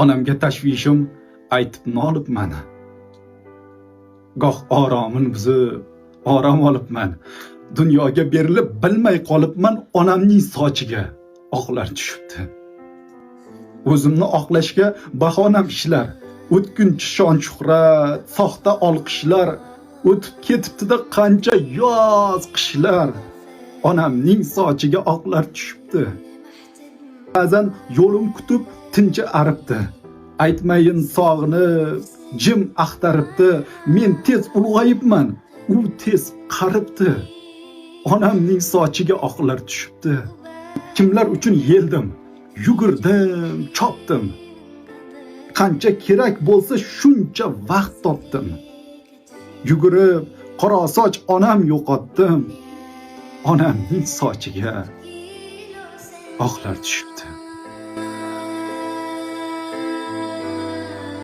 onamga tashvishim aytib nolibman. Goh oromim buzib, orom olibman. Dunyoga berilib bilmay qolibman, onamning sochiga oqlar tushibdi. O'zimni oqlashga bahonam ishlar, o'tkinchi shon-shuhrat, soxta olqishlar, o'tib ketibdi-da qancha yoz qishlar. Onamning sochiga oqlar tushibdi. Ba'zan yo'lim kutib tinchi aribdi. Aytmayin sog'inib, jim axtaribdi. Men tez ulg'ayibman, u tez qaribdi. Onamning sochiga oqlar tushibdi. Kimlar uchun yeldim, yugurdim, chopdim. Qancha kerak bo'lsa shuncha vaqt topdim. Yugurib, qora soch onam yo'qotdim. Onamning sochiga oqlar tushibdi.